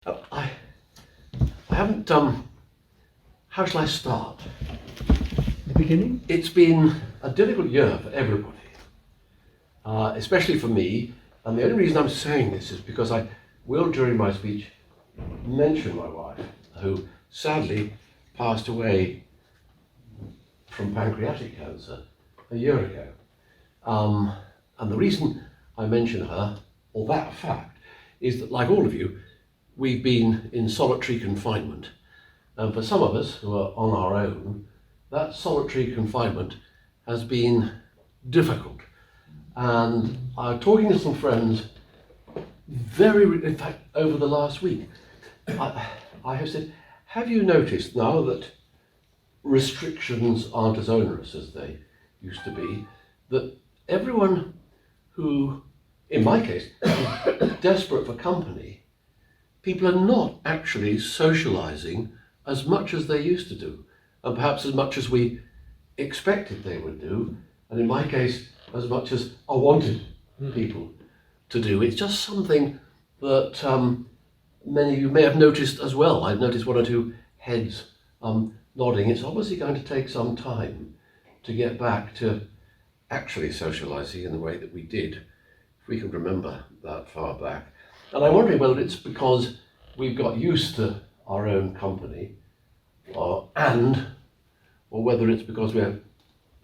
I haven't, how shall I start? The beginning? It's been a difficult year for everybody, especially for me. And the only reason I'm saying this is because I will, during my speech, mention my wife, who sadly passed away from pancreatic cancer a year ago. And the reason I mention her, or that fact, is that, like all of you, we've been in solitary confinement. And for some of us who are on our own, that solitary confinement has been difficult. And I'm talking to some friends in fact, over the last week, I have said, have you noticed now that restrictions aren't as onerous as they used to be, that everyone who, in my case, is desperate for company, people are not actually socializing as much as they used to do, and perhaps as much as we expected they would do, and in my case, as much as I wanted people to do. It's just something that many of you may have noticed as well. I've noticed one or two heads nodding. It's obviously going to take some time to get back to actually socializing in the way that we did, if we can remember that far back. And I'm wondering whether it's because we've got used to our own company, or whether it's because we're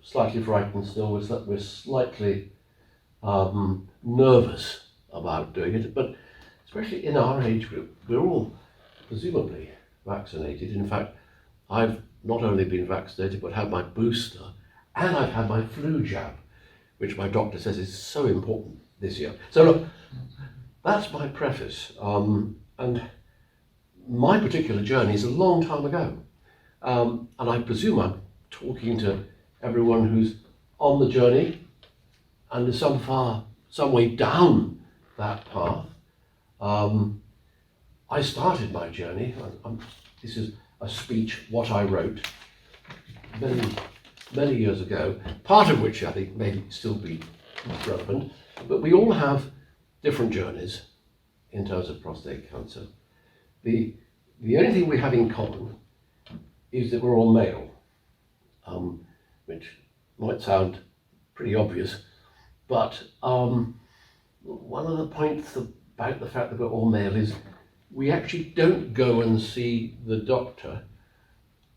slightly frightened still, we're slightly nervous about doing it. But especially in our age group, we're all presumably vaccinated. In fact, I've not only been vaccinated, but had my booster, and I've had my flu jab, which my doctor says is so important this year. So look, that's my preface. And my particular journey is a long time ago. And I presume I'm talking to everyone who's on the journey and is some way down that path. I started my journey, this is a speech, what I wrote many years ago, part of which I think may still be relevant, but we all have different journeys in terms of prostate cancer. The only thing we have in common is that we're all male, which might sound pretty obvious, but one of the points about the fact that we're all male is we actually don't go and see the doctor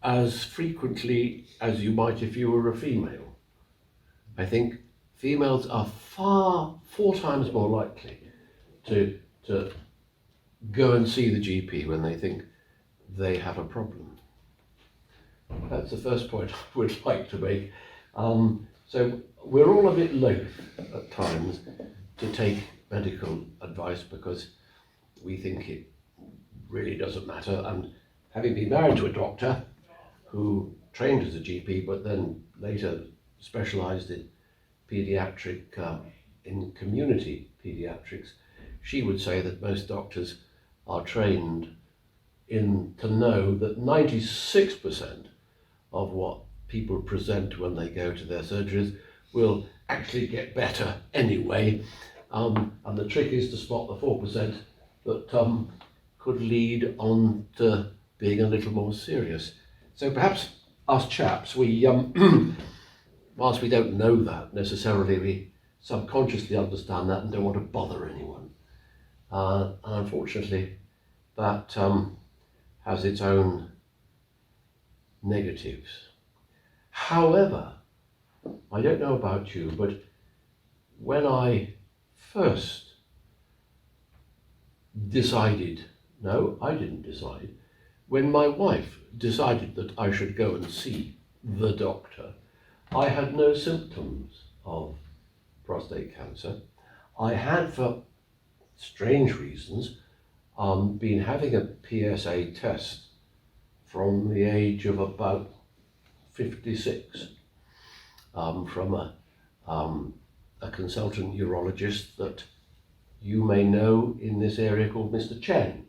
as frequently as you might if you were a female. I think females are four times more likely to go and see the GP when they think they have a problem. That's the first point I would like to make. So we're all a bit loath at times to take medical advice because we think it really doesn't matter. And having been married to a doctor who trained as a GP but then later specialized in pediatric, in community pediatrics, she would say that most doctors are trained to know that 96% of what people present when they go to their surgeries will actually get better anyway. And the trick is to spot the 4% that could lead on to being a little more serious. So perhaps us chaps, we whilst we don't know that necessarily, we subconsciously understand that and don't want to bother anyone. And unfortunately, that has its own negatives. However, I don't know about you, but when I first decided, no, I didn't decide, when my wife decided that I should go and see the doctor, I had no symptoms of prostate cancer. I had, for strange reasons, been having a PSA test from the age of about 56 from a consultant urologist that you may know in this area called Mr. Chen.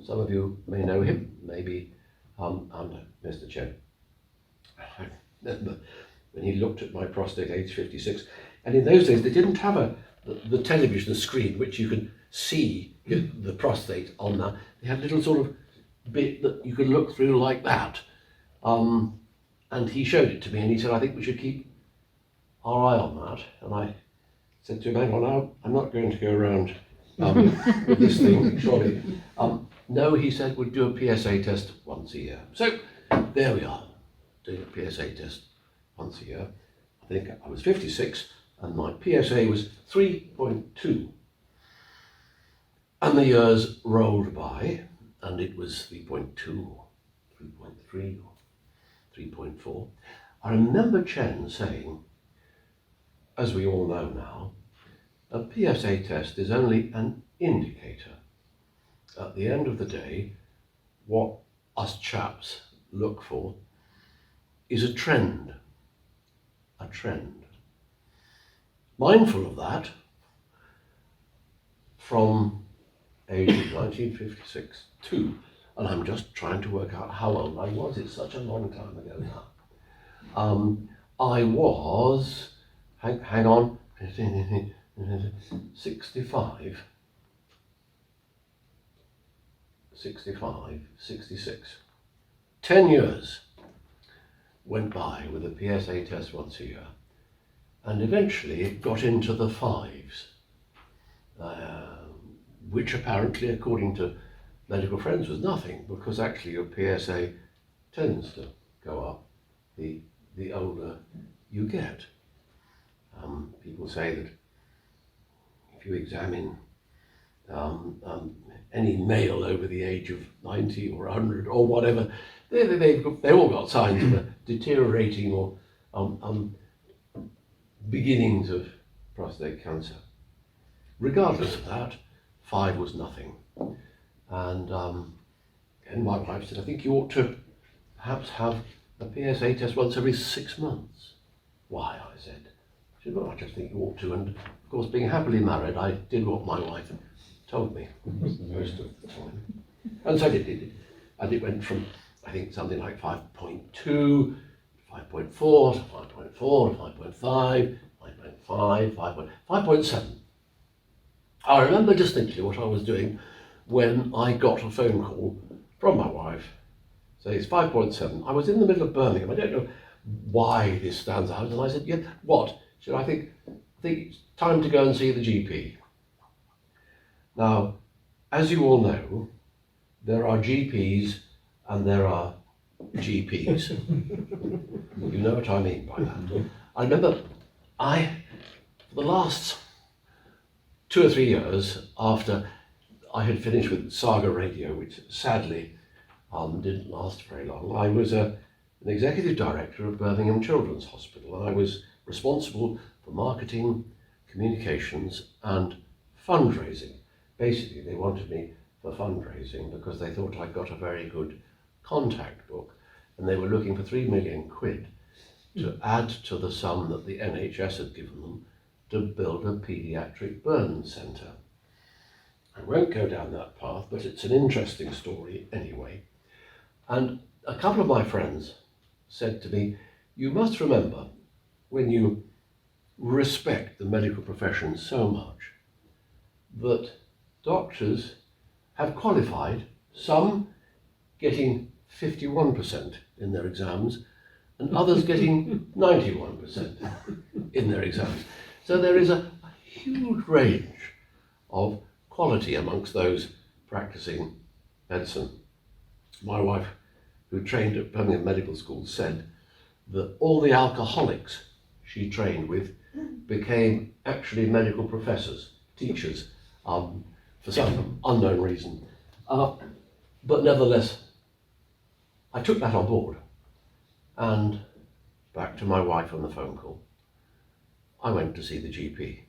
Some of you may know him, maybe under Mr. Chen. I remember when he looked at my prostate age 56, and in those days they didn't have the television screen which you can see the prostate on that. They had a little sort of bit that you could look through like that. And he showed it to me and he said, I think we should keep our eye on that. And I said to him, hang on now, I'm not going to go around with this thing, surely. No, he said, we'll do a PSA test once a year. So there we are, doing a PSA test once a year. I think I was 56 and my PSA was 3.2. And the years rolled by and it was 3.2 or 3.3 or 3.4. I remember Chen saying, as we all know now, a PSA test is only an indicator. At the end of the day, what us chaps look for is a trend. A trend. Mindful of that, from age of 1956 to, and I'm just trying to work out how old I was, it's such a long time ago now. I was, hang on, 65, 66. 10 years went by with a PSA test once a year, and eventually it got into the 5s, which apparently, according to medical friends, was nothing, because actually your PSA tends to go up the older you get. People say that if you examine any male over the age of 90 or 100 or whatever, they've all got signs of a deteriorating or beginnings of prostate cancer. Regardless of that, 5 was nothing. And my wife said, I think you ought to perhaps have a PSA test once every 6 months. Why, I said. She said, well, I just think you ought to. And of course, being happily married, I did what my wife told me most of the time. And so I did it. And it went from, I think, something like 5.2, 5.4 to 5.4 to 5.5, 5.5, 5.7. I remember distinctly what I was doing when I got a phone call from my wife. So it's 5.7. I was in the middle of Birmingham. I don't know why this stands out. And I said, yeah, what? She said, I think it's time to go and see the GP. Now, as you all know, there are GPs and there are GPs. You know what I mean by that. I remember for the last 2 or 3 years after I had finished with Saga Radio, which sadly didn't last very long, I was an executive director of Birmingham Children's Hospital. I was responsible for marketing, communications and fundraising. Basically, they wanted me for fundraising because they thought I got a very good contact book, and they were looking for 3 million quid to add to the sum that the NHS had given them to build a paediatric burn centre. I won't go down that path, but it's an interesting story anyway. And a couple of my friends said to me, you must remember, when you respect the medical profession so much, that doctors have qualified, some getting 51% in their exams, and others getting 91% in their exams. So there is a huge range of quality amongst those practicing medicine. My wife, who trained at Birmingham Medical School, said that all the alcoholics she trained with became actually medical professors, teachers, for some unknown reason. But nevertheless, I took that on board, and back to my wife on the phone call, I went to see the GP,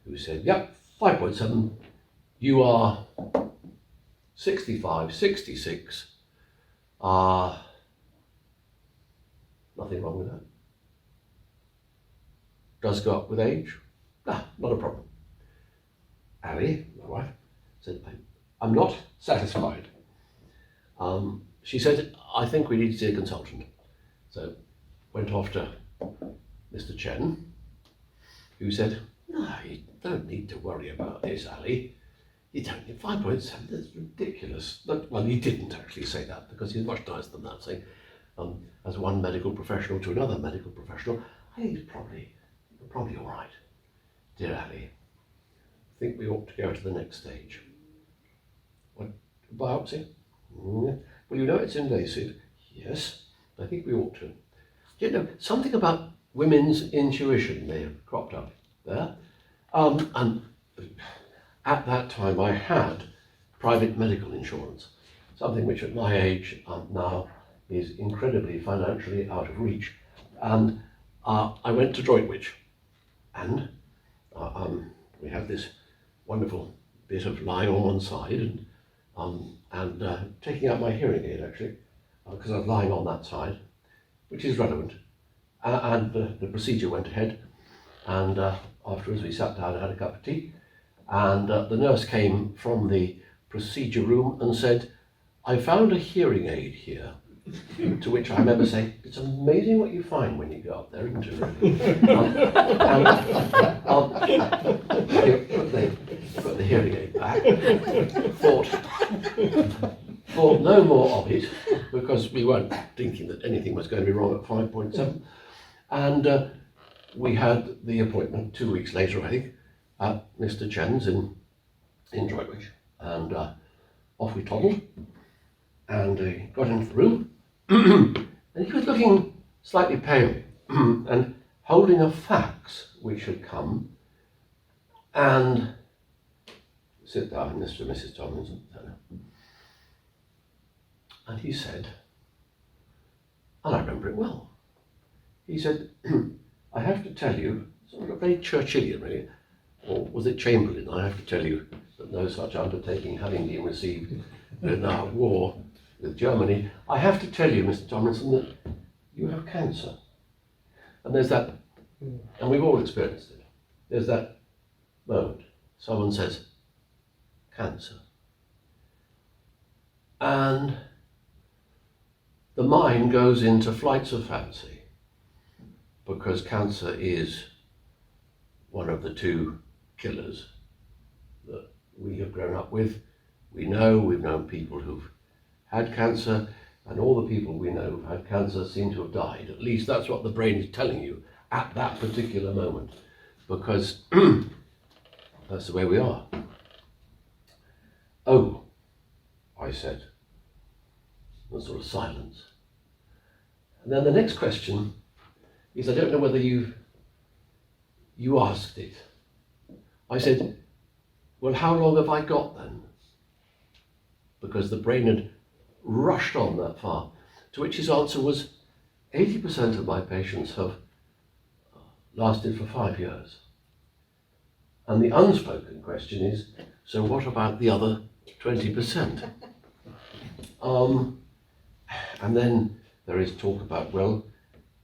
who said, yep, 5.7, you are 65, 66, nothing wrong with that. Does go up with age? Nah, not a problem. Ali, my wife, said, I'm not satisfied. She said, I think we need to see a consultant. So went off to Mr. Chen, who said, No, you don't need to worry about this, Ali. You don't need 5.7, that's ridiculous. Well, he didn't actually say that, because he's much nicer than that, saying, as one medical professional to another medical professional, I think he's probably all right. Dear Ali, I think we ought to go to the next stage. What, biopsy? Well, you know it's invasive. Yes, I think we ought to. You know, something about women's intuition may have cropped up there. And at that time I had private medical insurance, something which at my age now is incredibly financially out of reach. And I went to Droitwich, and we had this wonderful bit of lying on one side and taking out my hearing aid, actually, because I was lying on that side, which is relevant. And the procedure went ahead, and afterwards we sat down and had a cup of tea, and the nurse came from the procedure room and said, I found a hearing aid here. To which I remember saying, it's amazing what you find when you go up there, isn't it, really? Put the hearing aid back, thought no more of it, because we weren't thinking that anything was going to be wrong at 5.7. And we had the appointment 2 weeks later, I think, at Mr. Chen's in Droitwich. And off we toddled, and got into the room. And he was looking slightly pale and holding a fax which had come, and sit down, Mr. and Mrs. Tomlinson. And he said, and I remember it well, he said, I have to tell you, sort of very Churchillian really, or was it Chamberlain, I have to tell you that no such undertaking having been received in our war with Germany, I have to tell you, Mr. Tomlinson, that you have cancer. And there's that, and we've all experienced it, there's that moment, someone says, cancer. And the mind goes into flights of fancy, because cancer is one of the two killers that we have grown up with. We've known people who've had cancer, and all the people we know who've had cancer seem to have died. At least that's what the brain is telling you at that particular moment, because that's the way we are. Oh, I said. A sort of silence. And then the next question is, I don't know whether you asked it. I said, well, how long have I got then? Because the brain had rushed on that far, to which his answer was, 80% of my patients have lasted for 5 years. And the unspoken question is, so what about the other 20%? And then there is talk about, well,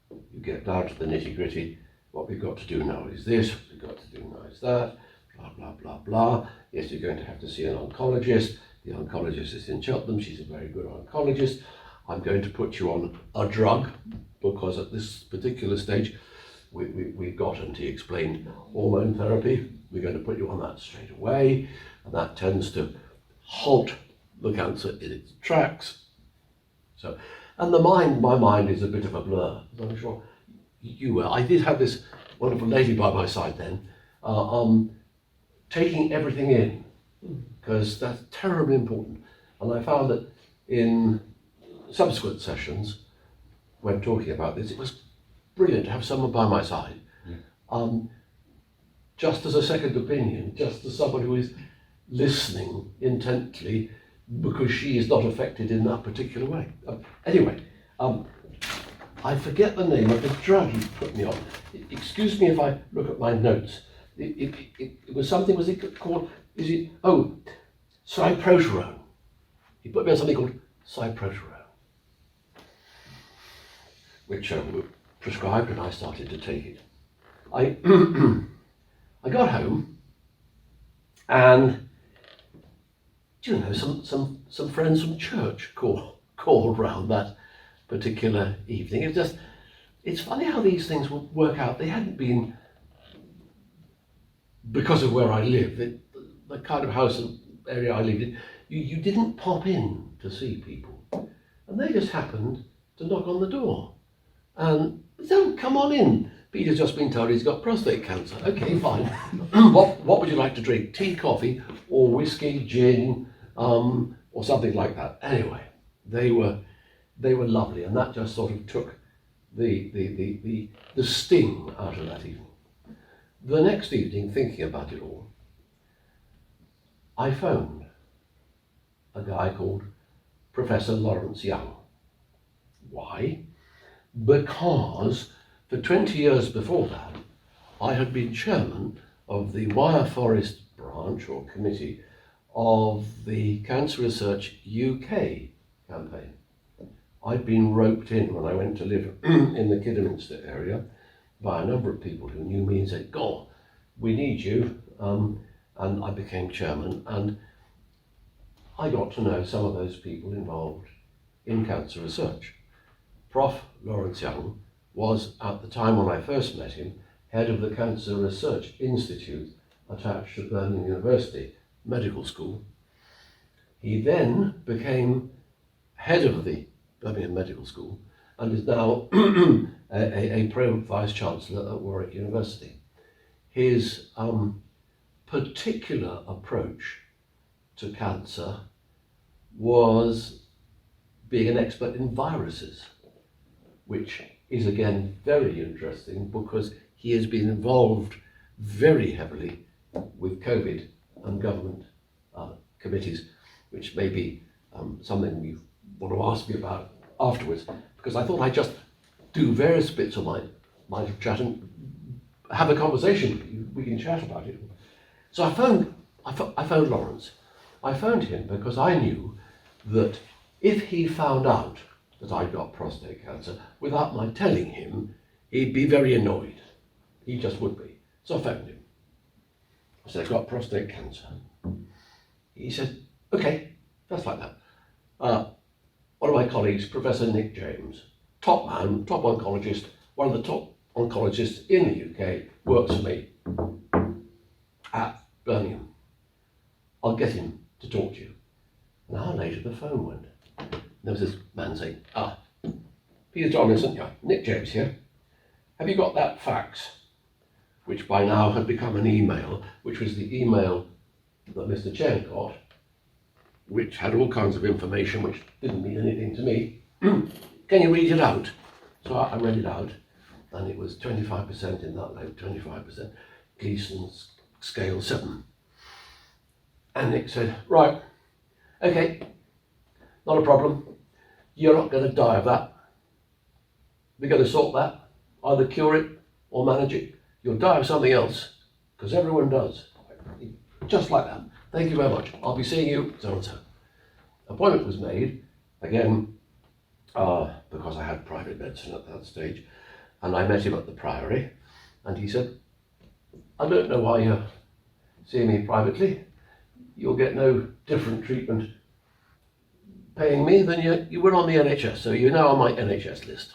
you get down to the nitty gritty, what we've got to do now is this, what we've got to do now is that, blah, blah, blah, blah. Yes, you're going to have to see an oncologist. The oncologist is in Cheltenham, she's a very good oncologist. I'm going to put you on a drug, because at this particular stage, we've got, and he explained, hormone therapy. We're going to put you on that straight away, and that tends to halt the cancer in its tracks. So, and my mind is a bit of a blur, as I'm sure you were. I did have this wonderful lady by my side then, taking everything in, because that's terribly important. And I found that in subsequent sessions, when talking about this, it was brilliant to have someone by my side, just as a second opinion, just as someone who is listening intently, because she is not affected in that particular way. Anyway, I forget the name of the drug he put me on. Excuse me if I look at my notes. It was something, was it called, cyproterone. He put me on something called cyproterone, which were prescribed, and I started to take it. I got home, and you know, some friends from church called round that particular evening. It's funny how these things will work out. They hadn't been because of where I live, the kind of house and area I lived in, you didn't pop in to see people. And they just happened to knock on the door. And so, come on in. Peter's just been told he's got prostate cancer. Okay, fine. What would you like to drink? Tea, coffee, or whiskey, gin, or something like that? Anyway, they were lovely, and that just sort of took the sting out of that evening. The next evening, thinking about it all, I phoned a guy called Professor Lawrence Young. Why? Because for 20 years before that, I had been chairman of the Wire Forest branch or committee of the Cancer Research UK campaign. I'd been roped in when I went to live in the Kidderminster area by a number of people who knew me and said, "God, we need you," and I became chairman, and I got to know some of those people involved in cancer research. Prof. Lawrence Young was, at the time when I first met him, head of the Cancer Research Institute attached to Birmingham University Medical School. He then became head of the Birmingham Medical School and is now a Pro-Vice Chancellor at Warwick University. His particular approach to cancer was being an expert in viruses, which is again very interesting because he has been involved very heavily with COVID and government committees, which may be something you want to ask me about afterwards, because I thought I'd just do various bits of my chat and have a conversation. We can chat about it. So I phoned Lawrence. I phoned him because I knew that if he found out that I'd got prostate cancer without my telling him, he'd be very annoyed. He just would be. So I phoned him. I said, "I've got prostate cancer." He said, "Okay, just like that. One of my colleagues, Professor Nick James, top man, top oncologist, one of the top oncologists in the UK, works for me at Birmingham. I'll get him to talk to you." An hour later, the phone went. There was this man saying, "Peter Tomlinson, yeah, Nick James here. Have you got that fax?" Which by now had become an email, which was the email that Mr. Chen got, which had all kinds of information which didn't mean anything to me. "Can you read it out?" So I read it out, and it was 25% in that note, 25%, Gleason's scale 7. And Nick said, "Right, okay, not a problem. You're not going to die of that. We're going to sort that, either cure it or manage it. You'll die of something else, because everyone does." Just like that. "Thank you very much. I'll be seeing you so and so." Appointment was made, again, because I had private medicine at that stage, and I met him at the Priory, and he said, "I don't know why you're seeing me privately. You'll get no different treatment paying me than you were on the NHS, so you're now on my NHS list."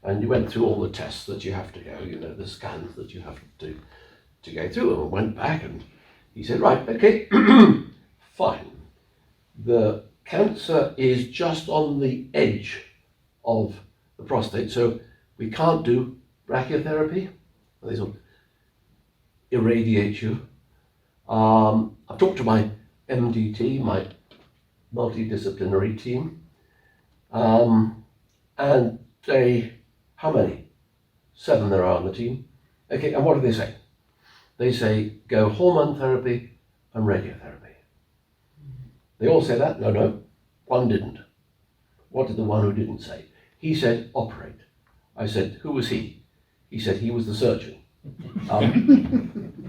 And you went through all the tests that you have to go, the scans that you have to go through, and went back, and he said, "Right, okay, fine. The cancer is just on the edge of the prostate, so we can't do brachytherapy. They sort of irradiate you. I've talked to my MDT, my multidisciplinary team, and they, how many? 7 there are on the team. Okay, and what do they say? They say, go hormone therapy and radiotherapy. They all say that? No, one didn't. What did the one who didn't say? He said, operate. I said, who was he? He said he was the surgeon.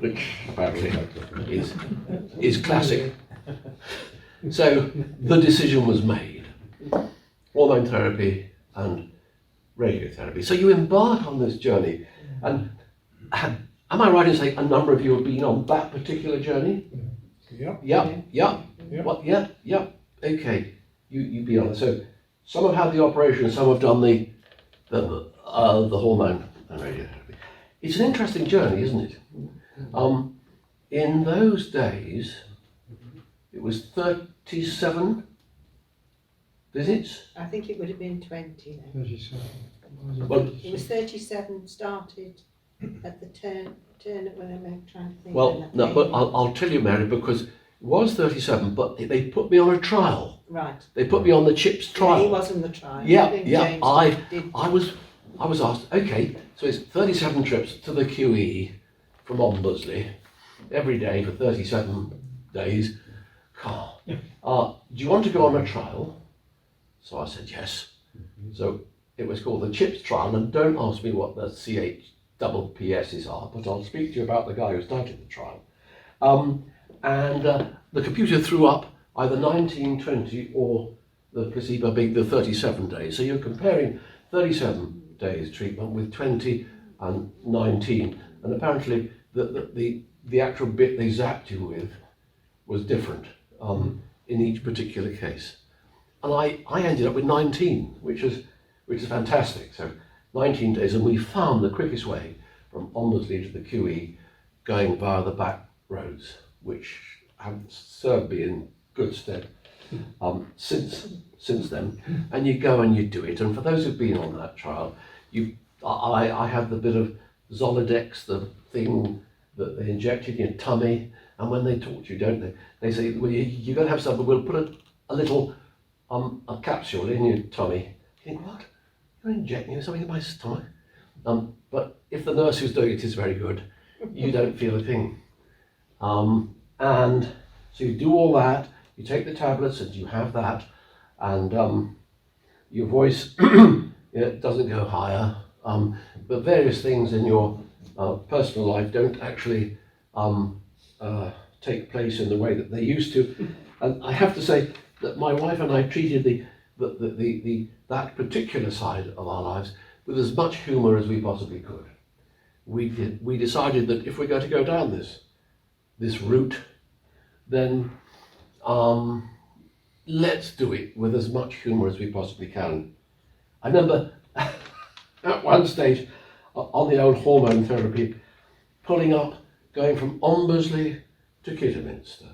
Which apparently is classic. So the decision was made. Hormone therapy and radiotherapy. So you embark on this journey, and am I right in saying a number of you have been on that particular journey? Yeah. What? Yeah. Okay. You've been on it. So some have had the operation, some have done the hormone and radiotherapy. It's an interesting journey, isn't it? in those days, it was 37 visits. I think it would have been 20 then. 37. Well, It was 37 started at the turn when I'm trying to think. well, when that no, came but in. I'll tell you, Mary, because it was 37, but they put me on a trial. Right. They put me on the CHIPS trial. Yeah, he was on the trial. Yeah, I think yeah, James did. I was asked, okay, so it's 37 trips to the QE from Ombusley every day for 37 days. God. Do you want to go on a trial? So I said yes. So it was called the CHIPS trial, and don't ask me what the CHPPSs are, but I'll speak to you about the guy who started the trial. And the computer threw up either 19, 20 or the placebo being the 37 days. So you're comparing 37 days treatment with 20 and 19. And apparently the actual bit they zapped you with was different in each particular case. And I ended up with 19, which is fantastic. So 19 days, and we found the quickest way from Ombusley to the QE going via the back roads, which have served me in good stead since then. And you go and you do it. And for those who've been on that trial, I had the bit of Zoladex, the thing that they injected in your tummy. And when they talk to you, don't they? They say, well, you're going to have something. We'll put a little a capsule in your tummy. You think, what? You're injecting me something in my stomach? But if the nurse who's doing it is very good, you don't feel a thing. And so you do all that, you take the tablets and you have that, and your voice doesn't go higher, but various things in your personal life don't actually take place in the way that they used to. And I have to say that my wife and I treated that particular side of our lives with as much humour as we possibly could. We decided that if we're going to go down this route, then let's do it with as much humour as we possibly can. I remember at one stage on the old hormone therapy, pulling up, going from Ombusley to Kidderminster.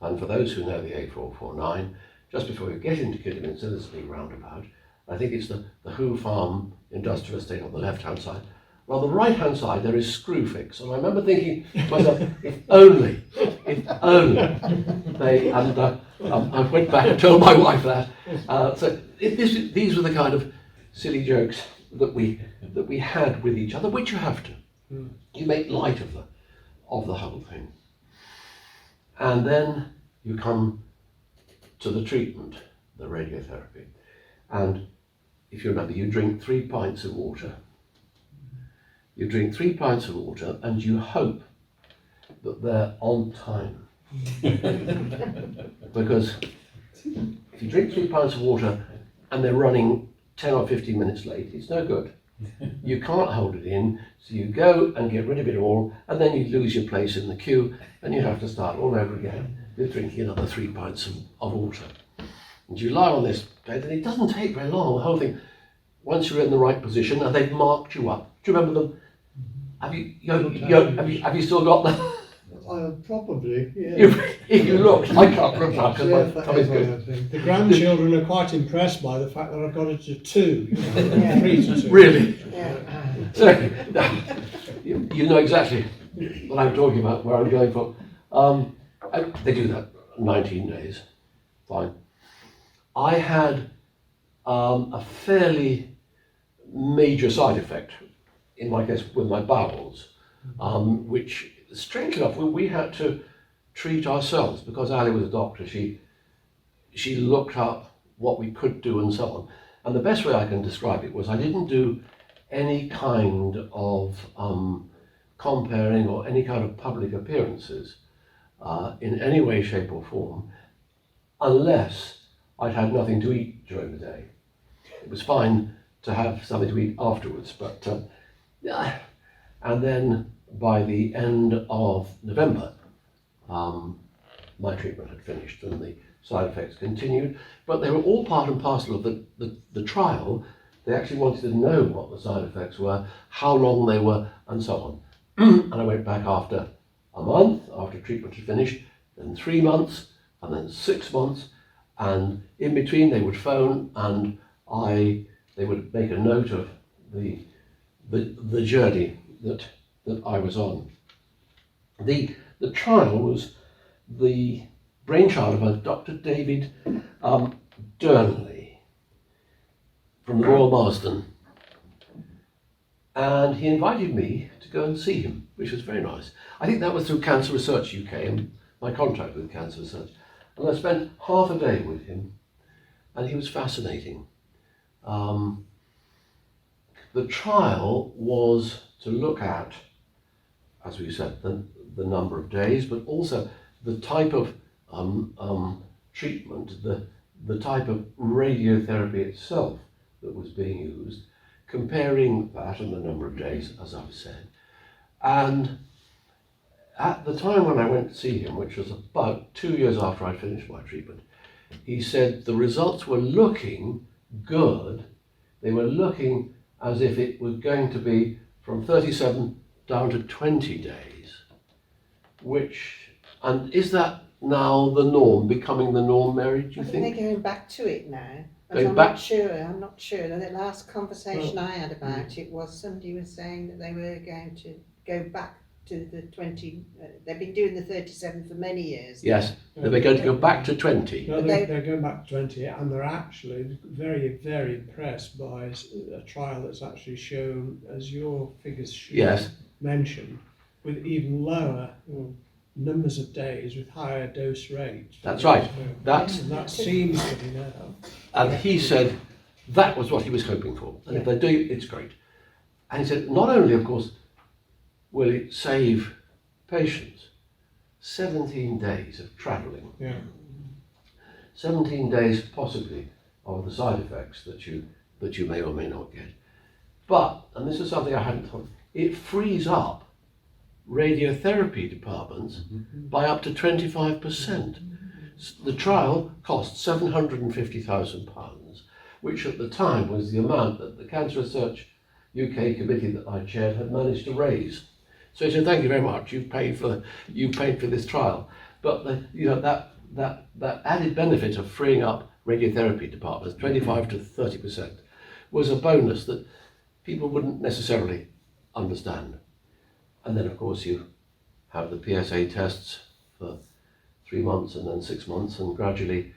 And for those who know the A449, just before you get into Kidderminster, there's a big roundabout. I think it's the Who Farm Industrial Estate on the left-hand side. Well, on the right-hand side, there is Screwfix. And I remember thinking to myself, if only they, and I went back and told my wife that. So these were the kind of silly jokes that we had with each other, which you have to. You make light of the whole thing. And then you come to the treatment, the radiotherapy. And if you remember, you drink 3 pints of water. You drink 3 pints of water and you hope that they're on time. Because if you drink 3 pints of water and they're running 10 or 15 minutes late, it's no good. You can't hold it in, so you go and get rid of it all, and then you lose your place in the queue, and you have to start all over again with drinking another 3 pints of water. And you lie on this bed, and it doesn't take very long, the whole thing. Once you're in the right position, and they've marked you up. Do you remember them? Have you still got them? Probably, yeah. If you look, I can't remember because my tummy's good. The grandchildren are quite impressed by the fact that I've got it to 2, 3 to 2. Really? Yeah. So, you know exactly what I'm talking about, where I'm going for. They do that 19 days, fine. I had a fairly major side effect, in my case, with my bowels, which, strangely enough, we had to treat ourselves because Ali was a doctor. She looked up what we could do and so on. And the best way I can describe it was I didn't do any kind of comparing or any kind of public appearances in any way, shape or form, unless I'd had nothing to eat during the day. It was fine to have something to eat afterwards, but and then by the end of November, my treatment had finished and the side effects continued, but they were all part and parcel of the trial. They actually wanted to know what the side effects were, how long they were, and so on. And I went back after a month after treatment had finished, then 3 months, and then 6 months, and in between they would phone and they would make a note of the journey that I was on. The trial was the brainchild of a Dr. David Durnley from the Royal Marsden, and he invited me to go and see him, which was very nice. I think that was through Cancer Research UK and my contract with Cancer Research, and I spent half a day with him, and he was fascinating. The trial was to look at, as we said, the number of days, but also the type of treatment, the type of radiotherapy itself that was being used, comparing that and the number of days, as I've said. And at the time when I went to see him, which was about 2 years after I'd finished my treatment, he said the results were looking good. They were looking as if it was going to be from 37 down to 20 days, and is that now the norm, becoming the norm, Mary, do you I think think? they're going back to it now. But Going I'm back? not sure. I'm not sure. The last conversation I had about it was somebody was saying that they were going to go back to the 20. They've been doing the 37 for many years. Yes, they were going to go back to 20. No, they're going back to 20, and they're actually very, very impressed by a trial that's actually shown, as your figures Yes. mentioned, with even lower numbers of days with higher dose rates. That's right. And That's, that seems to be now. and he said that was what he was hoping for. And if they do, it's great. And he said, not only, of course, will it save patients 17 days of travelling, Yeah. 17 days possibly of the side effects that you may or may not get. But, and this is something I hadn't thought, it frees up radiotherapy departments by up to 25%. The trial cost £750,000, which at the time was the amount that the Cancer Research UK committee that I chaired had managed to raise. So he said, thank you very much, you've paid for this trial. But that added benefit of freeing up radiotherapy departments, 25 to 30%, was a bonus that people wouldn't necessarily understand. And then, of course, you have the PSA tests for 3 months and then 6 months, and gradually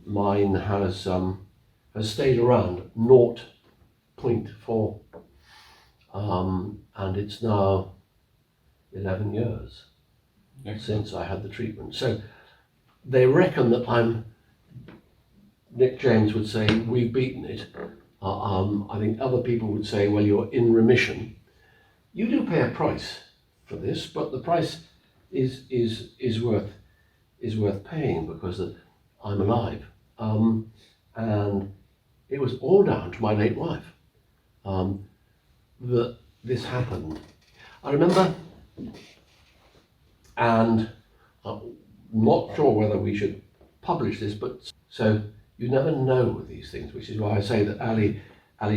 mine has stayed around 0.4, and it's now 11 years since I had the treatment. So they reckon that Nick James would say, we've beaten it. I think other people would say, well, you're in remission. You do pay a price for this, but the price is worth paying because I'm alive. And it was all down to my late wife that this happened. I remember, and I'm not sure whether we should publish this, but so you never know with these things, which is why I say that Ali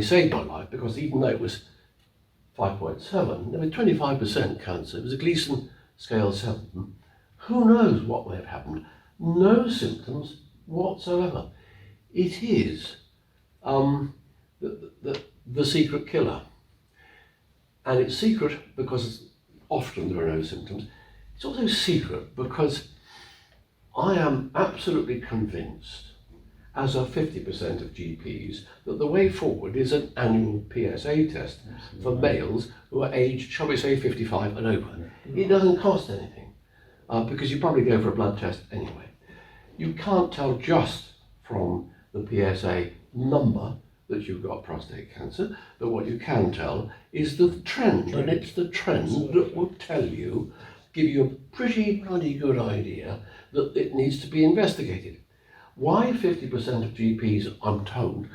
saved my life, because even though it was 5.7, there was 25% cancer. It was a Gleason scale 7. Who knows what may have happened? No symptoms whatsoever. It is the secret killer. And it's secret because often there are no symptoms. It's also secret because I am absolutely convinced, as are 50% of GPs, that the way forward is an annual PSA test for males who are aged, shall we say, 55 and over. It doesn't cost anything because you probably go for a blood test anyway. You can't tell just from the PSA number that you've got prostate cancer, but what you can tell is the trend, and it's the trend that will give you a pretty bloody good idea that it needs to be investigated. Why 50% of GPs, I'm told,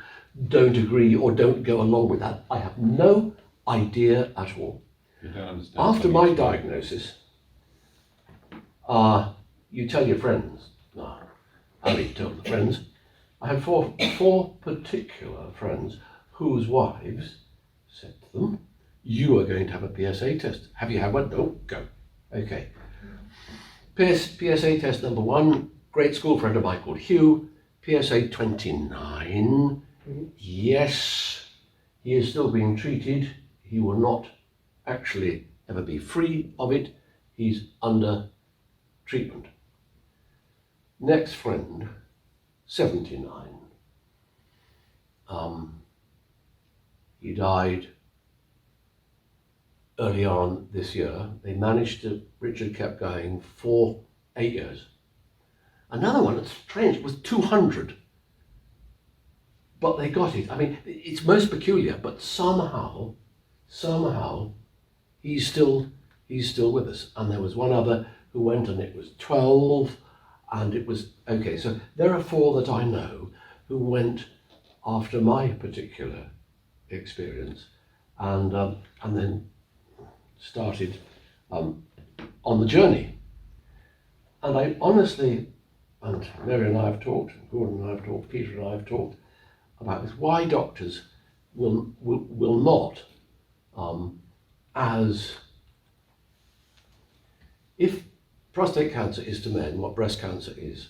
don't agree or don't go along with that, I have no idea at all. You don't understand. After my diagnosis, you tell your friends. No, Ali told the friends. I had four particular friends whose wives said to them, you are going to have a PSA test. Have you had one? No, go. Okay. PSA test number 1, great school friend of mine called Hugh, PSA 29. Yes, he is still being treated. He will not actually ever be free of it. He's under treatment. Next friend, 79. He died early on this year. Richard kept going for 8 years. Another one that's strange was 200. But they got it. I mean, it's most peculiar, but somehow, he's still with us. And there was one other who went, and it was 12, and it was, okay, so there are 4 that I know who went after my particular experience, and then started on the journey. And I honestly, and Mary and I have talked, Gordon and I have talked, Peter and I have talked about this, why doctors will not, as if prostate cancer is to men what breast cancer is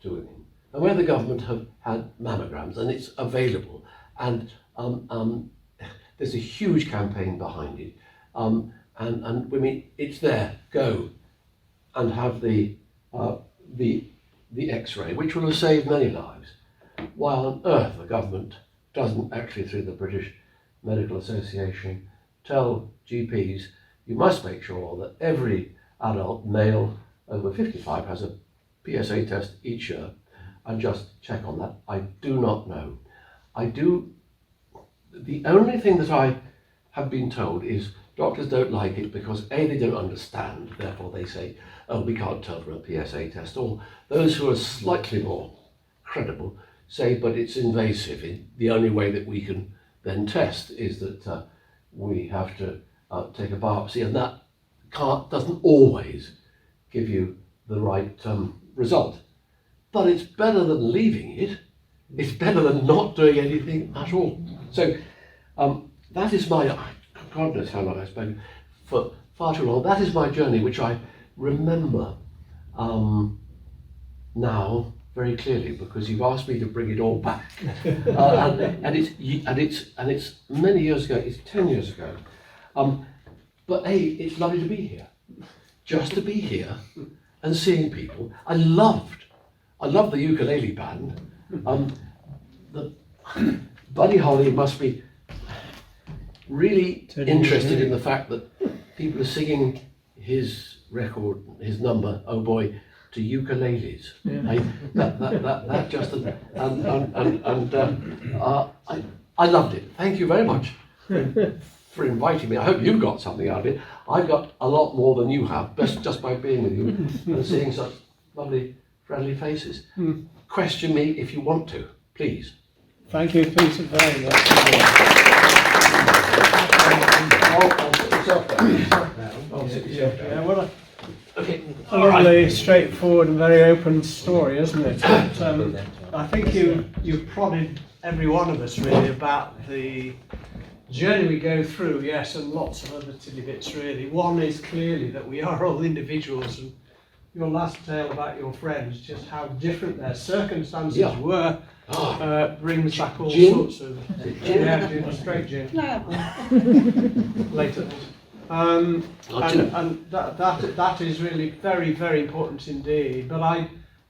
to women, and where the government have had mammograms and it's available, and there's a huge campaign behind it, and women, it's there, go and have the X-ray, which will have saved many lives. Why on earth the government doesn't actually, through the British Medical Association, tell GPs you must make sure that every adult male over 55 has a PSA test each year, and just check on that. I do not know. The only thing that I have been told is doctors don't like it because A, they don't understand, therefore they say, oh, we can't tell from a PSA test, or those who are slightly more credible say, but it's invasive. The only way that we can then test is that we have to take a biopsy, and that doesn't always give you the right result. But it's better than leaving it. It's better than not doing anything at all. So that is my, God knows how long I've spoken, for far too long. That is my journey, which I remember now very clearly, because you've asked me to bring it all back. And it's many years ago. It's 10 years ago. But it's lovely to be here, just to be here and seeing people. I love the ukulele band. Buddy Holly must be really interested in the fact that people are singing his record, his number, oh boy, to ukuleles. Yeah. That just I loved it. Thank you very much for inviting me. I hope you got something out of it. I got a lot more than you have, just by being with you and seeing such lovely, friendly faces. Question me if you want to, please. Thank you, Peter, very much. I'll sit yourself down. I'll sit yourself down. Yeah, well, okay. a really straightforward and very open story, isn't it? But, I think you've prodded every one of us really about the journey we go through, yes, and lots of other tidbits really. One is clearly that we are all individuals, and your last tale about your friends, just how different their circumstances were, brings back all sorts of straight gin. Later. And that is really very, very important indeed. But I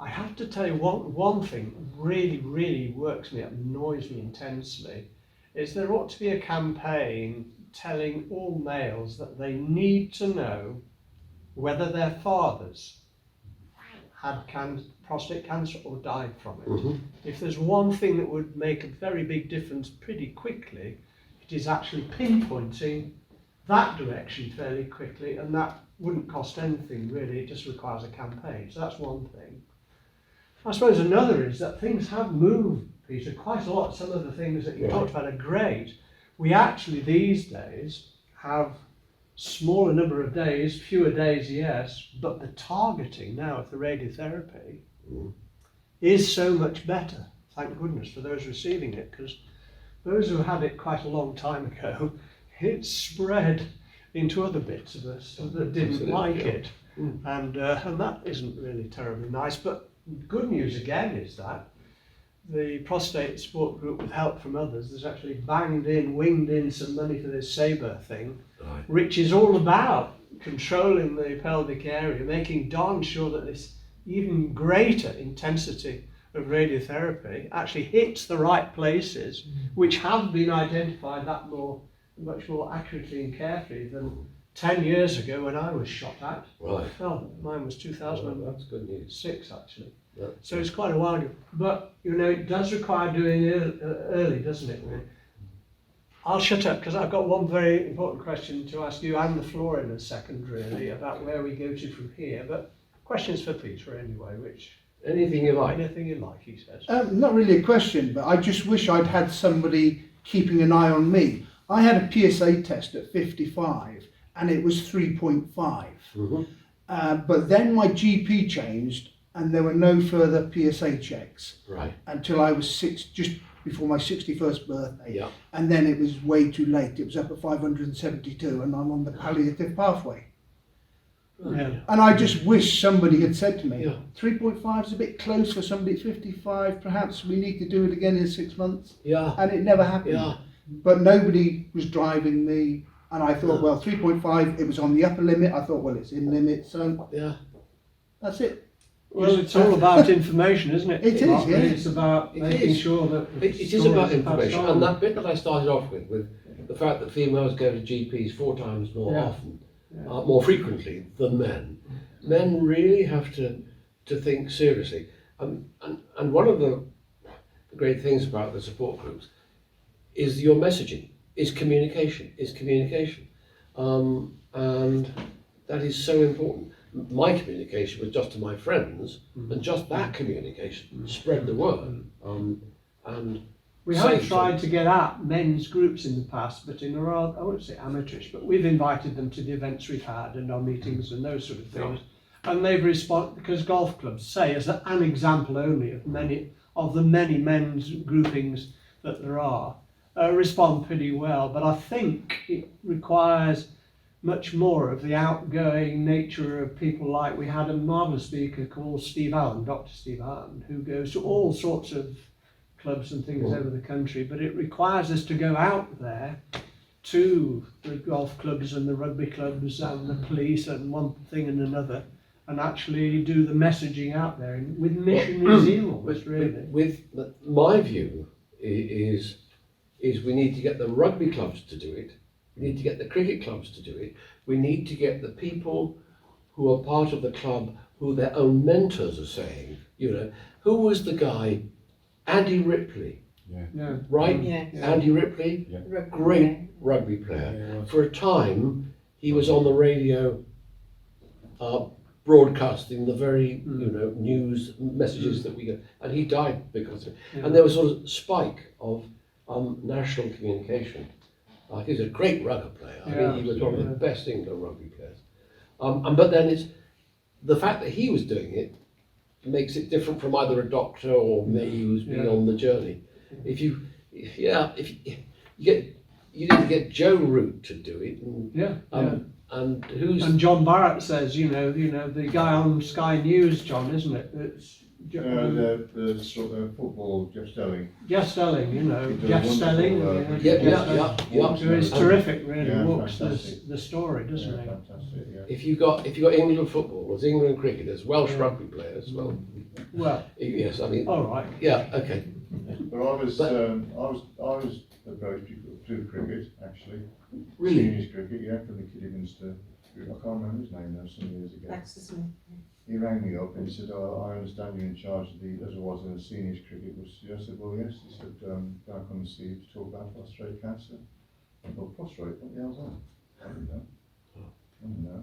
have to tell you one thing really works me up, annoys me intensely, is there ought to be a campaign telling all males that they need to know whether their fathers had prostate cancer or died from it. Mm-hmm. If there's one thing that would make a very big difference pretty quickly, it is actually pinpointing that direction fairly quickly, and that wouldn't cost anything really, it just requires a campaign. So that's one thing. I suppose another is that things have moved, Peter, quite a lot. Some of the things that you talked about are great. We actually these days have smaller number of days, fewer days, yes, but the targeting now of the radiotherapy is so much better, thank goodness, for those receiving it, because those who had it quite a long time ago, it spread into other bits of us that didn't like it. and that isn't really terribly nice. But good news again is that the Prostate Sport Group, with help from others, has actually winged in some money for this Sabre thing, Right. which is all about controlling the pelvic area, making darn sure that this even greater intensity of radiotherapy actually hits the right places, which have been identified much more accurately and carefully than 10 years ago when I was shot at. Right. Well, mine was Well, that's good news. 2006 actually. Yeah. So it's quite a while ago. But, you know, it does require doing early, doesn't it? Really? I'll shut up because I've got one very important question to ask you and the floor in a second, really, about where we go to from here. But questions for Peter anyway, which... Anything you like. Anything you like, he says. Not really a question, but I just wish I'd had somebody keeping an eye on me. I had a PSA test at 55 and it was 3.5. But then my GP changed and there were no further PSA checks. Right. Until I was just before my 61st birthday. Yeah. And then it was way too late. It was up at 572 and I'm on the palliative pathway. Yeah. And I just wish somebody had said to me, Yeah. 3.5 is a bit close for somebody at 55, perhaps we need to do it again in 6 months. Yeah. And it never happened. Yeah. But nobody was driving me, and I thought, well, 3.5, it was on the upper limit. I thought, well, it's in limit, so Yeah. that's it. Well, it's all about information, isn't it? It is, Mark? yeah. It's about It making is. sure that It is stories about are passed information, on. and that bit that I started off with the fact that females go to GPs 4 times more Yeah. often, more frequently than men. Men really have to think seriously. And one of the great things about the support groups is your messaging, is communication. And that is so important. My communication was just to my friends, and just that communication spread the word. And We have saved tried them. to get at men's groups in the past, but in a rather, I won't say amateurish, but we've invited them to the events we've had and our meetings and those sort of things. And they've responded, because golf clubs say, as an example only of the many men's groupings that there are, respond pretty well. But I think it requires much more of the outgoing nature of people like, we had a marvellous speaker called Steve Allen, Dr. Steve Allen, who goes to all sorts of clubs and things over the country, but it requires us to go out there to the golf clubs and the rugby clubs and the police and one thing and another, and actually do the messaging out there with missionary zeal almost, really. With my view is we need to get the rugby clubs to do it. We need to get the cricket clubs to do it. We need to get the people who are part of the club, who their own mentors are saying, you know, who was the guy, Andy Ripley, Yeah. right? Yeah. Andy Ripley, Rugby great player. rugby player. Yeah. For a time, he was on the radio broadcasting the very, news messages that we get, and he died because of it. Yeah. And there was sort of spike of national communication. He's a great rugby player. I Yeah, mean, he was one of the absolutely. best England rugby players. But then it's the fact that he was doing it makes it different from either a doctor or me who's been on the journey. If you need to get Joe Root to do it. And who's And John Barrett says, you know, the guy on Sky News, John, isn't it? It's The sort of football, Jeff Stelling. Jeff Stelling, He does Jeff wonderful, Stelling. yeah. So it's terrific, really. Yeah, Walks fantastic. the story, doesn't Yeah, he? fantastic, yeah. if you got England football, there's England cricket, there's Welsh rugby players. Well, Well, yes, I mean, all right. yeah, okay. But I was approached to do cricket, actually. Really? Seniors cricket, yeah, from the Kidderminster group. I can't remember his name now, some years ago. That's Smith. He rang me up and he said, "Oh, I understand you're in charge of as I was in the seniors cricket." I said, "Well, yes." He said, "Can I come and see you to talk about prostate cancer?" I thought, "Prostate? What the hell's that?" I didn't know.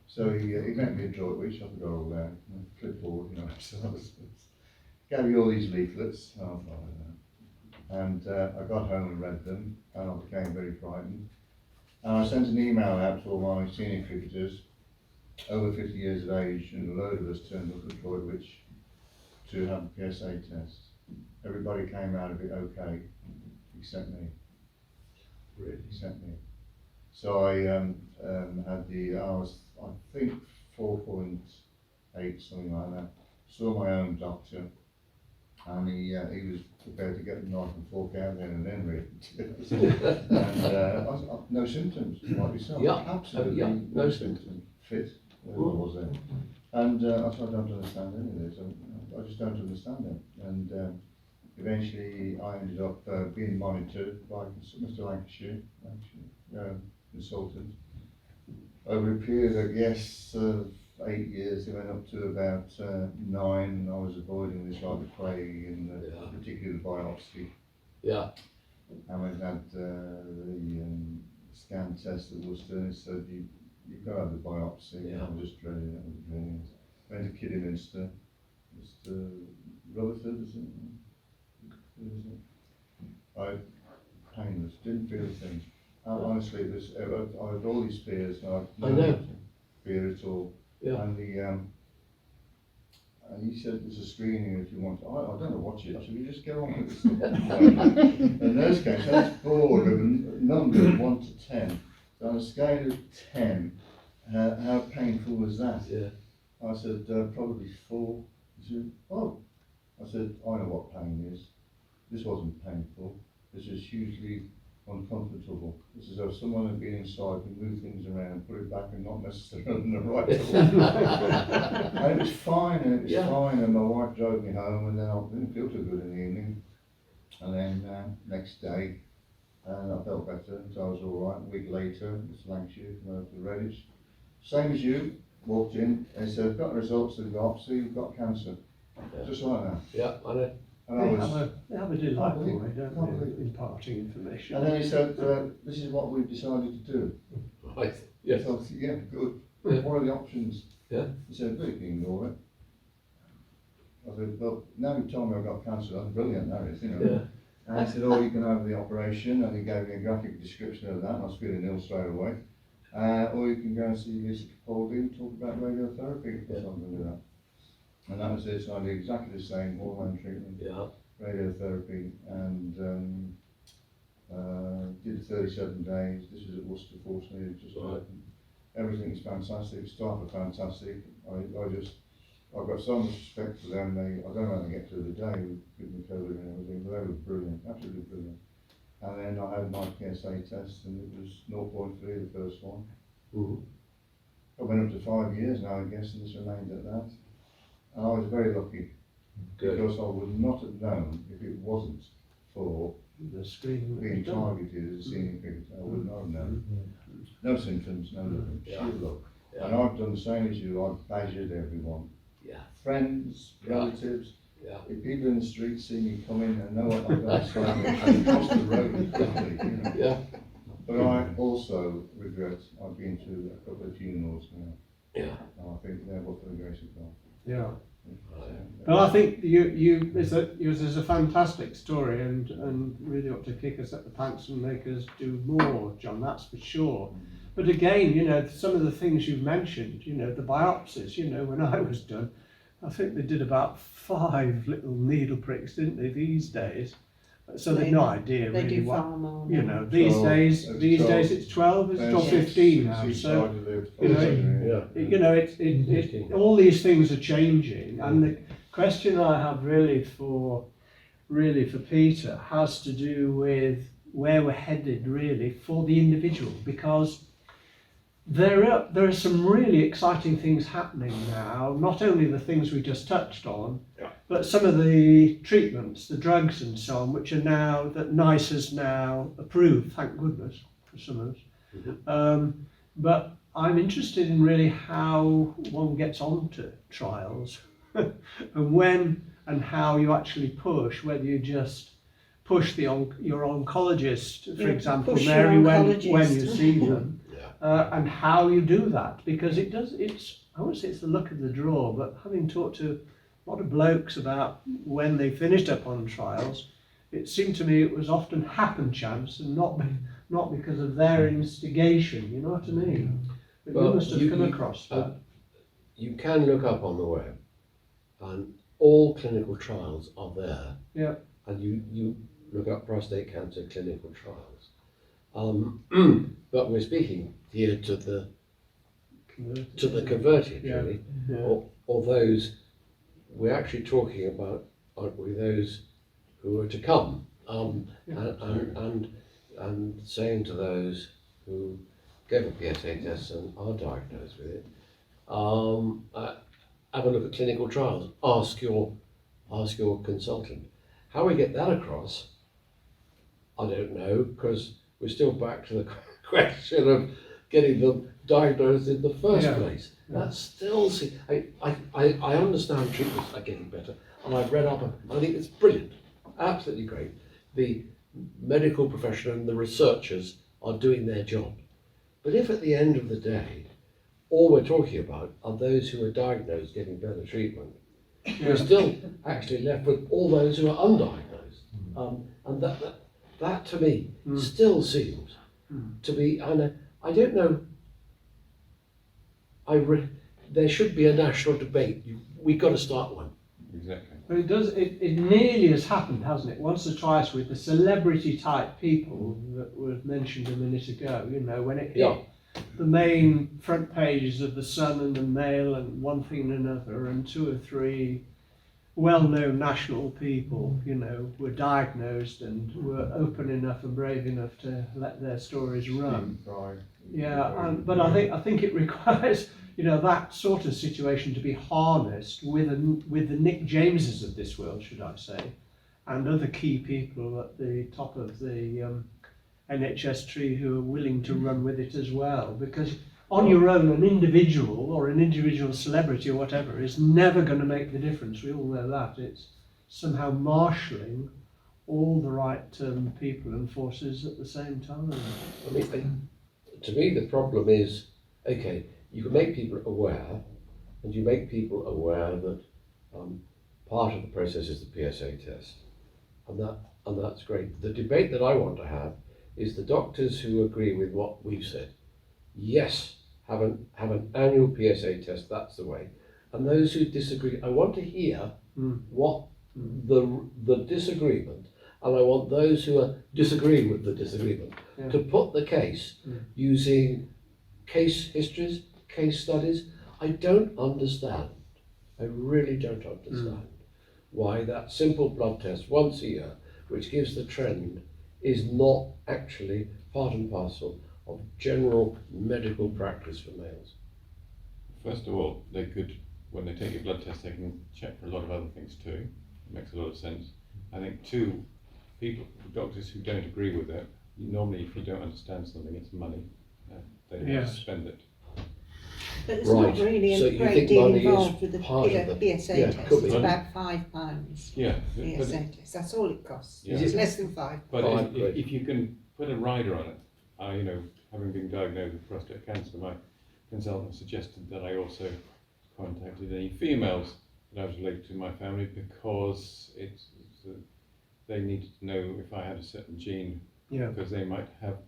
So he met me at Droitwich. I forgot all that. Clipboard, So I gave me all these leaflets. I don't know. And I got home and read them, and I became very frightened. And I sent an email out to all my senior cricketers over 50 years of age, and a load of us turned up at Droitwich to have a PSA test. Everybody came out of it okay, except me. Really? Except me. So I I think 4.8, something like that. Saw my own doctor, and he was prepared to get the knife and fork out there and then really. And no symptoms, like yourself. Yeah, Absolutely yeah, no symptoms. Fit, whatever was there. And I said, I don't understand any of this. I just don't understand it. And eventually I ended up being monitored by Mr. Lancashire, consultant. Over a period, I guess, of 8 years, it went up to about 9. I was avoiding this like the plague in the particular biopsy. Yeah. And we had the scan test that was done. It said you've got to have the biopsy. Yeah. I was just dreading it. I was dreading it. Went to Kidderminster. Mr. Rutherford, isn't it? I painless, didn't feel a thing. Honestly, it was, I had all these fears, and I know. fear at all. Yeah. And he said there's a screening if you want. I don't know what you. Should we just go on with this stuff? The nurse came, so that's bored of a number of 1 to 10. So on a scale of 10, how painful was that? Yeah. I said probably 4. He said, oh. I said, I know what pain is. This wasn't painful. This is hugely uncomfortable. This is if someone had been inside and moved things around, put it back and not necessarily in the right order. And it was fine, and my wife drove me home, and then I didn't feel too good in the evening. And then next day, I felt better, so I was all right. A week later, Mr. Lancashire came over to Redditch. Same as you, walked in, and he said, got the results of the biopsy, you've got cancer. Yeah. Just like that. Yeah, I know. And I was, They have a delightful Can't way, don't believe they, it. imparting information. and then he said, this is what we've decided to do. Right. Yes. So I said, yeah, good. Yeah. What are the options? Yeah. He said, well, you can ignore it. I said, well, now you've told me I've got cancer, that's brilliant, that is, you know. Yeah. And he said, oh, you can have the operation, and he gave me a graphic description of that, and I was feeling ill straight away. Or you can go and see Lisa Capaldi and talk about radiotherapy or something like that. And that was it, so I did exactly the same, hormone treatment, Yeah. radiotherapy, and did 37 days. This was at Worcester, fortunately, it just Right. everything's fantastic, staff are fantastic. I've got so much respect for them. I don't know how they get through the day with the COVID and everything, but they were brilliant, absolutely brilliant. And then I had my PSA test, and it was 0.3, the first one. Mm-hmm. I went up to 5 years now, I guess, and this remained at that. And I was very lucky, Good. because I would not have known if it wasn't for The screening that being was done. targeted as a senior cricketer. I would not have known. No symptoms, no nothing, Yeah. sheer luck. Yeah. And I've done the same as you, I've badgered everyone. Yeah. Friends, relatives, Yeah. if people in the street see me coming and know what I've got to say, and cross the road quickly, you know. Yeah. But I also regret, I've been to a couple of funerals now, Yeah. and I think they're what for the grace of God. Yeah. Right. Well, I think yours is a fantastic story, and really ought to kick us at the pants and make us do more, John, that's for sure. But again, you know, some of the things you've mentioned, you know, the biopsies, you know, when I was done, I think they did about 5 little needle pricks, didn't they, these days? So they've no idea They really do what, far more. you know, these 12, days it's 12. it's 12, it's And 12, 15 now, since so, I lived, you know, Yeah. you know, it all these things are changing, and the question I have really for Peter has to do with where we're headed really for the individual, because there are some really exciting things happening now, not only the things we just touched on, but some of the treatments, the drugs and so on, which are now, that NICE has now approved, thank goodness for some of us. But I'm interested in really how one gets onto trials and when and how you actually push, whether you just push your oncologist, for Yeah, example, push your Mary, when oncologist. you see them, Yeah. and how you do that, because I won't say it's the luck of the draw, but having talked to a lot of blokes about when they finished up on trials, it seemed to me it was often happen chance and not because of their instigation, you know what I mean? But Well, you must have you- come you- across that. You can look up on the web, and all clinical trials are there. Yeah. And you look up prostate cancer clinical trials. But we're speaking here to the converted. converted, Yeah. really, Yeah. or those we're actually talking about, aren't we? Those who are to come, and saying to those who gave a PSA test and are diagnosed with it, have a look at clinical trials. Ask your consultant. How we get that across, I don't know, because we're still back to the question of getting them diagnosed in the first place. That's still, I understand treatments are getting better, and I've read up, and I think it's brilliant, absolutely great. The medical profession and the researchers are doing their job. But if at the end of the day, all we're talking about are those who are diagnosed getting better treatment, we're still actually left with all those who are undiagnosed. And that to me still seems to be, and I don't know, there should be a national debate. We've got to start one. Exactly. But it nearly has happened, hasn't it? Once or twice with the celebrity type people that were mentioned a minute ago, you know, when it hit the main front pages of the Sun and the Mail and one thing and another, and 2 or 3 well-known national people, you know, were diagnosed and were open enough and brave enough to let their stories run. But I think it requires, you know, that sort of situation to be harnessed with the Nick Jameses of this world, should I say, and other key people at the top of the NHS tree who are willing to run with it as well. Because on your own, an individual or an individual celebrity or whatever is never going to make the difference. We all know that. It's somehow marshalling all the right people and forces at the same time. I mean, to me, the problem is, okay, you can make people aware, and you make people aware that part of the process is the PSA test, and that's great. The debate that I want to have is the doctors who agree with what we've said. Yes, have an annual PSA test. That's the way. And those who disagree, I want to hear what the disagreement, and I want those who are disagreeing with the disagreement to put the case using case histories, case studies. I don't understand. I really don't understand why that simple blood test once a year, which gives the trend, is not actually part and parcel of general medical practice for males. First of all, they could, when they take your blood test, they can check for a lot of other things too. It makes a lot of sense. I think 2, doctors who don't agree with it, normally if you don't understand something, it's money. They have to spend it. But there's not really So a you great think deal money is involved with the part of the- PSA yeah, test. could be. It's about £5. Yeah, PSA test. That's all it costs. Yeah. It's less than 5. but Fine, if you can put a rider on it, you know, having been diagnosed with prostate cancer, my consultant suggested that I also contacted any females that I was related to in my family, because they needed to know if I had a certain gene, because they might have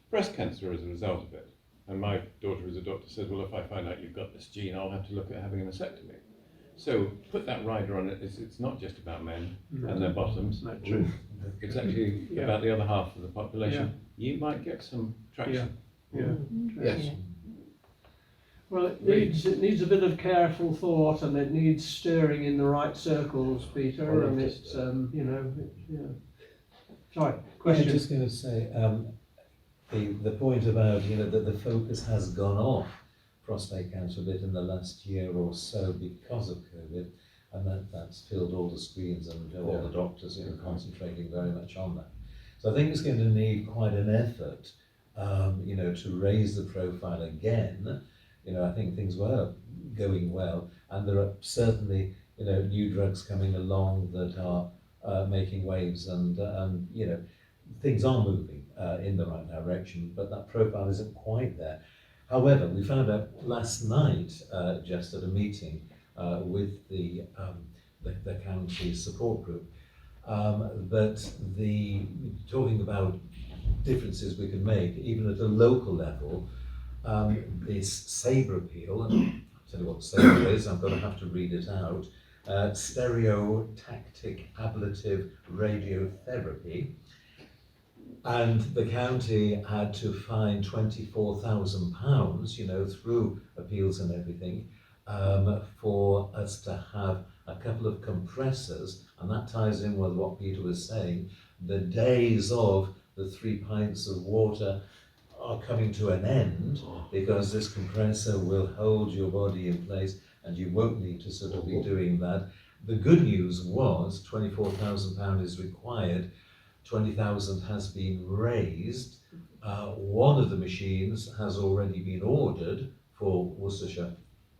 breast cancer as a result of it. And my daughter, as a doctor, said, well, if I find out you've got this gene, I'll have to look at having a mastectomy. So put that rider on it. It's not just about men and their bottoms. Not true. It's actually about the other half of the population. You might get some traction. Yes. Well, it needs a bit of careful thought, and it needs stirring in the right circles, Peter. And it's Sorry, question. I'm just going to say the point about that the focus has gone off prostate cancer a bit in the last year or so because of COVID, and that's filled all the screens and all the doctors concentrating very much on that. So I think it's going to need quite an effort, to raise the profile again. I think things were going well, and there are certainly new drugs coming along that are making waves, and things are moving in the right direction, but that profile isn't quite there. However, we found out last night, just at a meeting with the county support group, that talking about differences we can make, even at a local level, this SABRE appeal, and I'll tell you what SABRE is, I'm going to have to read it out, stereotactic ablative radiotherapy, And the county had to find £24,000, you know, through appeals and everything, for us to have a couple of compressors, and that ties in with what Peter was saying. The days of the 3 pints of water are coming to an end, because this compressor will hold your body in place and you won't need to sort of be doing that. The good news was £24,000 is required, 20,000 has been raised. One of the machines has already been ordered for Worcestershire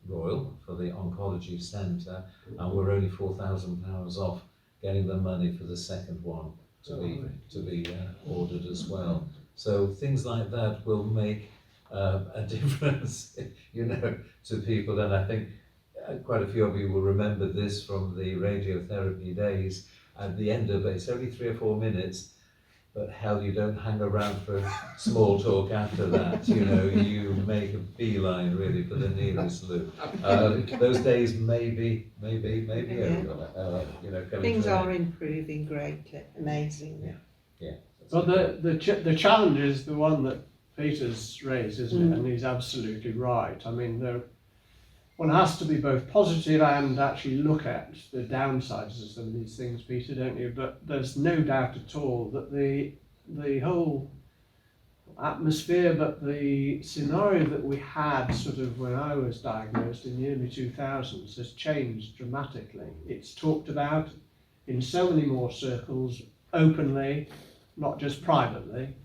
Royal, for the Oncology Centre, and we're only £4,000 off getting the money for the second one to be ordered as well. So things like that will make a difference, you know, to people. And I think quite a few of you will remember this from the radiotherapy days. At the end of it, it's only 3 or 4 minutes, but hell, you don't hang around for small talk after that. You know, you make a beeline really for the nearest loo. Those days maybe over. You know, Things are improving greatly, amazingly. Yeah. But the challenge is the one that Peter's raised, isn't it? And he's absolutely right. I mean, one has to be both positive and actually look at the downsides of some of these things, Peter, don't you? But there's no doubt at all that the whole atmosphere, but the scenario that we had sort of when I was diagnosed in the early 2000s has changed dramatically. It's talked about in so many more circles, openly, not just privately.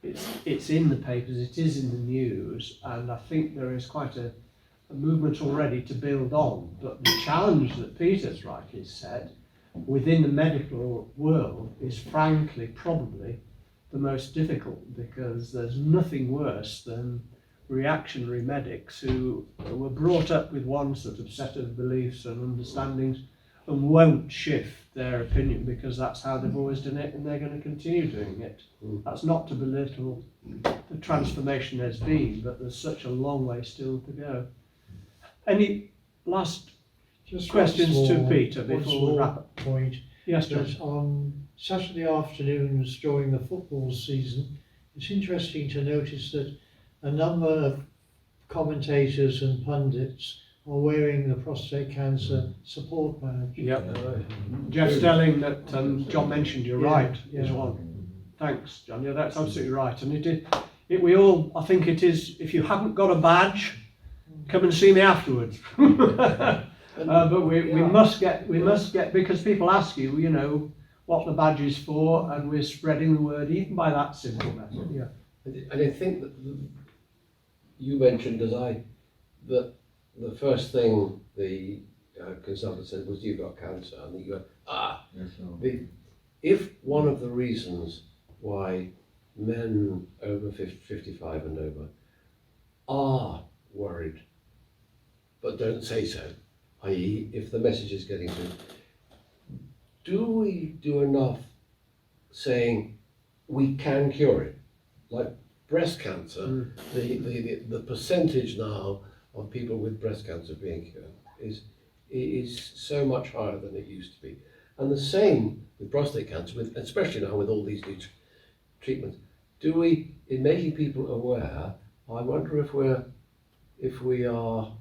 It's in the papers, it is in the news, and I think there is quite a movement already to build on. But the challenge that Peter's rightly said within the medical world is frankly probably the most difficult, because there's nothing worse than reactionary medics who were brought up with one sort of set of beliefs and understandings and won't shift their opinion because that's how they've always done it and they're going to continue doing it. That's not to belittle the transformation there's been, but there's such a long way still to go. Any last questions to Peter before we wrap up? Point. Yes, John. That on Saturday afternoons during the football season, it's interesting to notice that a number of commentators and pundits are wearing the prostate cancer support badge. Yep. Jeff Stelling that John mentioned, you're right, is one. Thanks, John. Yeah, that's absolutely right. And we all, I think it is, if you haven't got a badge, come and see me afterwards. But we must get, because people ask you, you know, what the badge is for, and we're spreading the word even by that simple method. Yeah. And I think that you mentioned, as I, that the first thing the consultant said was, you've got cancer, and you go, if one of the reasons why men over 55 and over are worried but don't say so, i.e. if the message is getting through, do we do enough saying we can cure it? Like breast cancer, the percentage now of people with breast cancer being cured is so much higher than it used to be. And the same with prostate cancer, especially now with all these new treatments. Do we, in making people aware, I wonder if we are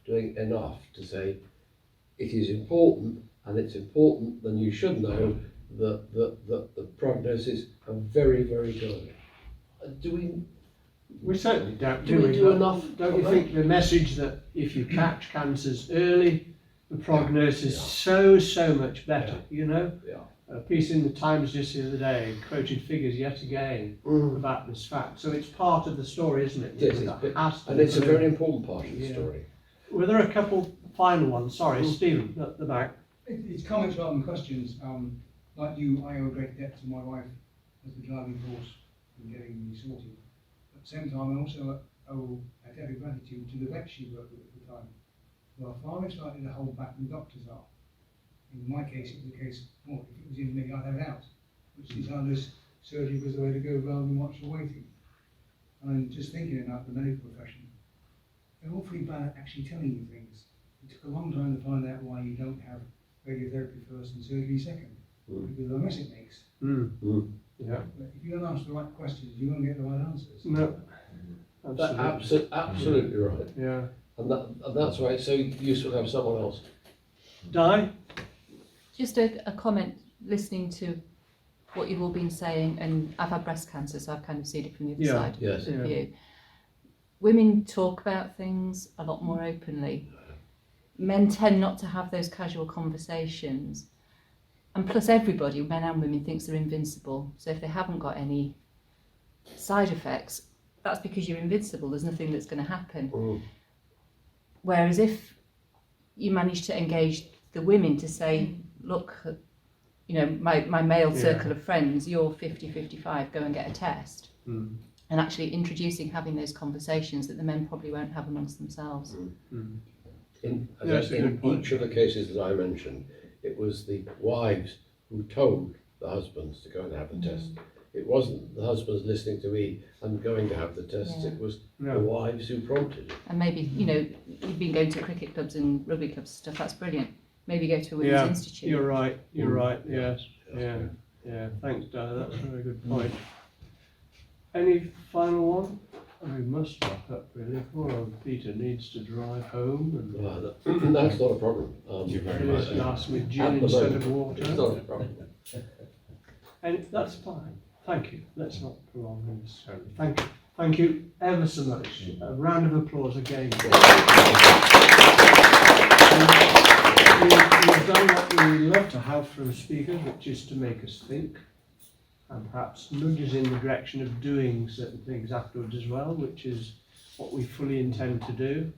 doing enough to say it is important, and it's important, then you should know that the prognosis are very, very good. We certainly don't. Do we do enough? Don't you think the message that if you catch cancers early, the prognosis is so much better, you know? Yeah. A piece in the Times just the other day quoted figures yet again about this fact. So it's part of the story, isn't it? Yes, and it's a very important part of the story. Were there a couple final ones? Sorry, Stephen, at the back. It's comments rather than questions. Like you, I owe a great debt to my wife as the driving force in getting me sorted. At the same time, I also owe a debt of gratitude to the vet she worked with at the time, who are far less likely to hold back than doctors are. In my case, it was a case, well, if it was in me, I'd have it out, which is how this surgery was the way to go rather than watch the waiting. And I'm just thinking about the medical profession. They're awfully bad at actually telling you things. It took a long time to find out why you don't have radiotherapy first and surgery second, because of the mess it makes. Yeah. But if you don't ask the right questions, you won't get the right answers. No. Absolutely. Absolutely right. Yeah. And that's why it's so useful to have someone else. Di? Just a comment, listening to what you've all been saying, and I've had breast cancer, so I've kind of seen it from the other Yeah, side yes. of Yeah. view. Women talk about things a lot more openly. Men tend not to have those casual conversations. And plus everybody, men and women, thinks they're invincible. So if they haven't got any side effects, that's because you're invincible. There's nothing that's going to happen. Mm. Whereas if you manage to engage the women to say, look, you know, my male Yeah. circle of friends, you're 50, 55, go and get a test. Mm. And actually introducing, having those conversations that the men probably won't have amongst themselves. Mm. In That's a good point. each of the cases that I mentioned, it was the wives who told the husbands to go and have the test. It wasn't the husbands listening to me and going to have the test. Yeah. It was the No. wives who prompted it. And maybe, you know, you've been going to cricket clubs and rugby clubs and stuff, that's brilliant. Maybe go to a women's Yeah, institute. you're right. You're Mm. right. Yes. Yeah. Yeah. Thanks, Di. That's a very good point. Any final one? We must wrap up really. Poor old Peter needs to drive home and That's not a problem. Thank you very finish much. and ask me At gin the instead moment, of water. it's not a problem. And that's fine. Thank you. Let's not prolong it necessarily. Thank you. Thank you ever so much. A round of applause again. You've done what we love to have from speakers, which is to make us think, and perhaps nudge us in the direction of doing certain things afterwards as well, which is what we fully intend to do.